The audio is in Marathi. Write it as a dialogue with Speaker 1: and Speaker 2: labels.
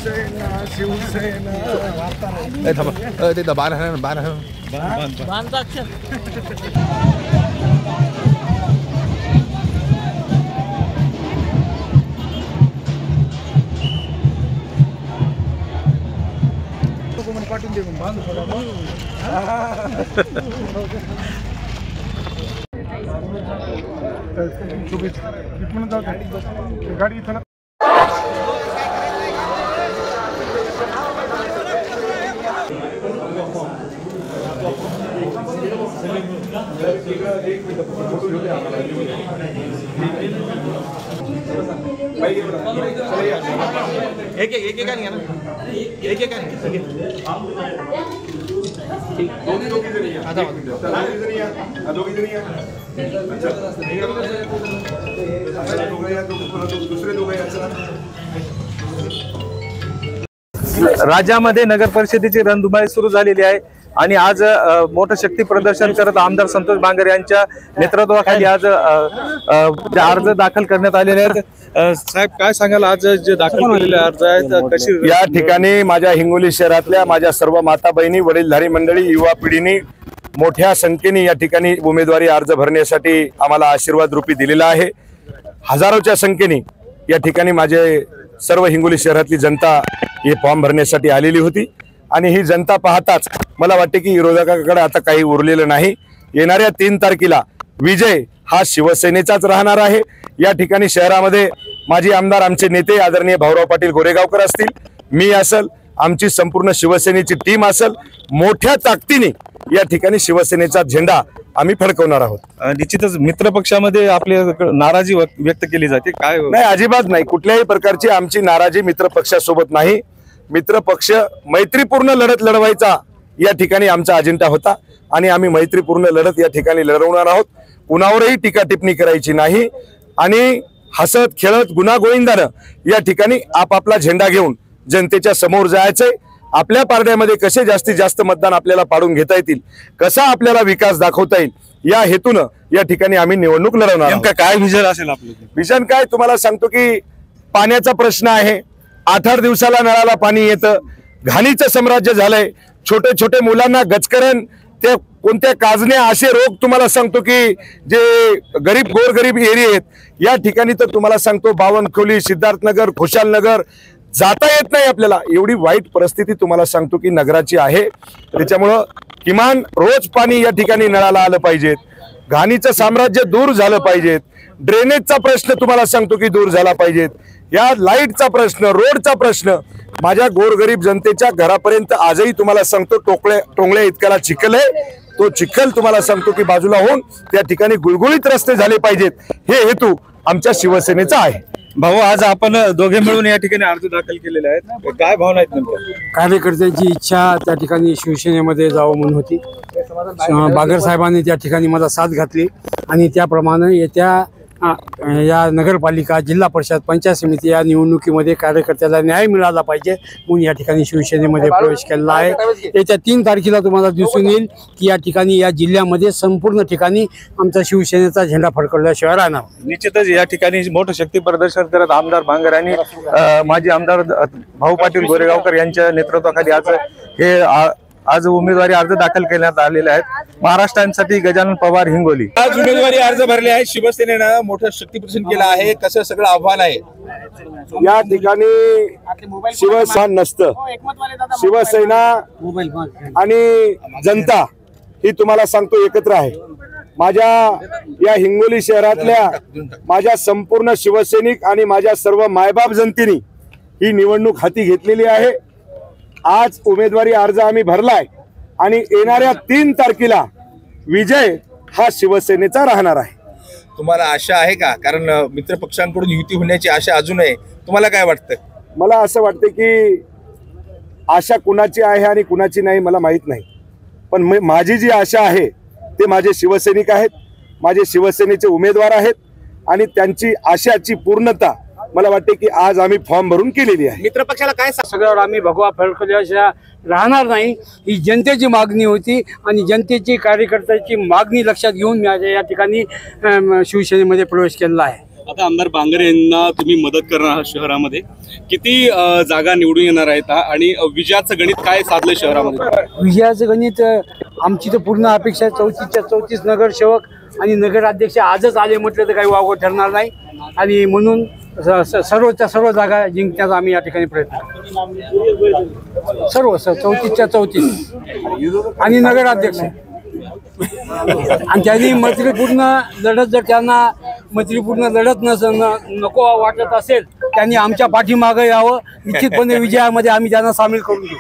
Speaker 1: ए थांबा ते बाण आहे ना बाण आहे
Speaker 2: पाठवून दे बांध गाडी इथं
Speaker 1: एक नाही ना एक नाही
Speaker 3: राज्यामध्ये नगर परिषदेची रणधुमाळी सुरू झालेली आहे आणि आज मोठं शक्ती प्रदर्शन करत आमदार संतोष बांगर यांच्या नेतृत्वाखाली आज अर्ज दाखल करण्यात आलेले आहेत. साहेब काय सांगाल, आज जे दाखल केलेले अर्ज आहेत कशी?
Speaker 4: या ठिकाणी माझ्या हिंगोली शहरातल्या माझ्या सर्व माता बहिणी, वडीलधारी मंडळी, युवा पिढीने मोठ्या संख्येने या ठिकाणी उमेदवारी अर्ज भरण्यासाठी आम्हाला आशीर्वाद रूपी दिलेला आहे. हजारोच्या संख्येने या ठिकाणी माझे सर्व हिंगोली शहरातली जनता हे फॉर्म भरण्यासाठी आलेली होती आणि ही जनता पाहताच मला वाटते की विरोधकाकडे आता काही उरलेलं नाही. येणाऱ्या 3 तारखेला विजय हा शिवसेनेचाच राहणार आहे. या ठिकाणी शहरामध्ये माजी आमदार, आमचे नेते आदरणीय भाऊराव पाटील गोरेगावकर असतील, मी असेल, आमची संपूर्ण शिवसेनेची टीम असेल, मोठ्या ताकदीने या ठिकाणी शिवसेनेचा झेंडा आम्ही फडकवणार आहोत.
Speaker 3: निश्चितच मित्र पक्षामध्ये आपली नाराजी व्यक्त केली जाते, काय?
Speaker 4: नाही, अजिबात नाही. कुठल्याही प्रकारची आमची नाराजी मित्र पक्षासोबत नाही. मित्र पक्ष मैत्रीपूर्ण लढत लढवायचा या ठिकाणी आमचा अजेंडा होता आणि आम्ही मैत्रीपूर्ण लढत या ठिकाणी लढवणार आहोत. कुणावरही टीका टिप्पणी करायची नाही आणि हसत खेळत गुणागोविंदानं या ठिकाणी आपापला झेंडा घेऊन जनतेच्या समोर जायचंय. आपल्या पारड्यामध्ये कसे जास्तीत जास्त मतदान आपल्याला पाडून घेता येतील, कसा आपल्याला विकास दाखवता येईल या हेतून या ठिकाणी आम्ही निवडणूक लढवणार आहोत.
Speaker 3: काय विजन असेल आपलं?
Speaker 4: विजन काय, तुम्हाला सांगतो की पाण्याचा प्रश्न आहे. 8-8 दिवसाला नळाला पाणी येतं. घाणीचं साम्राज्य झालंय. छोटे छोटे मुलांना गचकरण, ते कोणत्या काजण्या, असे रोग तुम्हाला सांगतो की जे गरीब गोरगरीब एरिया आहेत या ठिकाणी तर तुम्हाला सांगतो बावनखोली, सिद्धार्थनगर, खुशालनगर जाता येत नाही आपल्याला. एवढी वाईट परिस्थिती तुम्हाला सांगतो की नगराची आहे. त्याच्यामुळं किमान रोज पाणी या ठिकाणी नळाला आलं पाहिजेत. घाणीचं साम्राज्य दूर झालं पाहिजेत. ड्रेनेजचा प्रश्न तुम्हाला सांगतो की दूर झाला पाहिजेत. या लाईटचा प्रश्न, रोडचा प्रश्न माझ्या गोरगरीब जनतेच्या घरापर्यंत आजही तुम्हाला सांगतो टोंगळ्या इतक्याला चिखल आहे. तो चिखल तुम्हाला सांगतो की बाजूला होऊन त्या ठिकाणी गुळगुळीत रस्ते झाले पाहिजेत. हे हेतू आमच्या शिवसेनेचा आहे.
Speaker 3: भाऊ, आज आपण दोघे मिळून या ठिकाणी अर्ज दाखल केलेले आहेत, काय भावना आहेत नेमक्या?
Speaker 2: कार्यकर्त्यांची इच्छा त्या ठिकाणी शिवसेनेमध्ये जावं म्हणून होती. बागर साहेबांनी त्या ठिकाणी मला साथ घातली आणि त्याप्रमाणे येत्या या नगरपालिका, जिल्हा परिषद, पंचायत समिती या निवडणुकीमध्ये कार्यकर्त्याला न्याय मिळाला पाहिजे म्हणून या ठिकाणी शिवसेनेमध्ये प्रवेश केलेला आहे. येत्या 3 तारखेला तुम्हाला दिसून येईल की या ठिकाणी, या जिल्ह्यामध्ये संपूर्ण ठिकाणी आमचा शिवसेनेचा झेंडा फडकवल्याशिवाय राहणार.
Speaker 3: निश्चितच या ठिकाणी मोठं शक्ती प्रदर्शन करत आमदार बांगर यांनी माजी आमदार भाऊ पाटील गोरेगावकर यांच्या नेतृत्वाखाली आज उमेदवारी अर्ज दाखल करण्यात आलेले आहेत. महाराष्ट्रासाठी गजानन पवार, हिंगोली.
Speaker 1: आज उमेदवारी अर्ज भरले आहे. शिवसेनेनं मोठं शक्ती प्रदर्शन केलं आहे. कसं सगळं आव्हान आहे
Speaker 4: या ठिकाणी? शिवसेना नसतं, शिवसेना आणि जनता ही तुम्हाला सांगतो एकत्र आहे. माझ्या या हिंगोली शहरातल्या माझ्या संपूर्ण शिवसैनिक आणि माझ्या सर्व मायबाप जनतेने ही निवडणूक हाती घेतलेली आहे. आज उमेदवारी अर्ज आम्ही भरलाय आणि येणाऱ्या 3 तारखेला विजय हा शिवसेनेचा राहणार आहे.
Speaker 1: तुम्हाला आशा आहे का? कारण मित्र पक्षांकडून युती होण्याची आशा अजून आहे. तुम्हाला काय वाटतं?
Speaker 4: मला असं वाटतं की आशा कुणाची आहे आणि कुणाची नाही मला माहीत नाही, पण माझी जी आशा आहे ते माझे शिवसैनिक आहेत, माझे शिवसेनेचे उमेदवार आहेत आणि त्यांची आशाची पूर्णता मला वाटते की आज आम्ही फॉर्म भरून केलेली आहे.
Speaker 1: मित्र पक्षाला काय
Speaker 2: सगळ्यावर आम्ही भगवा फडकल्याशिवाय राहणार नाही ही जनतेची मागणी होती आणि जनतेची, कार्यकर्त्याची मागणी लक्षात घेऊन मी या ठिकाणी शिवसेनेमध्ये प्रवेश केलेला आहे.
Speaker 5: आता आमदार बांगरे यांना तुम्ही मदत करणार आहात शहरामध्ये, किती जागा निवडून येणार आहेत आणि विजयाचं गणित काय साधलं शहरामध्ये?
Speaker 2: विजयाचं गणित आमची तर पूर्ण अपेक्षा आहे 34च्या 34 नगरसेवक आणि नगराध्यक्ष आजच आले म्हटलं तर काही वावगं ठरणार नाही आणि म्हणून सर्वच्या सर्व जागा जिंकण्याचा आम्ही या ठिकाणी प्रयत्न करू. सर्व 34च्या 34 आणि नगराध्यक्ष आणि त्यांनी मैत्रीपूर्ण लढत जर त्यांना मैत्रीपूर्ण लढत नको वाटत असेल त्यांनी आमच्या पाठीमागं यावं. निश्चितपणे विजयामध्ये आम्ही त्यांना सामील करून घेऊ.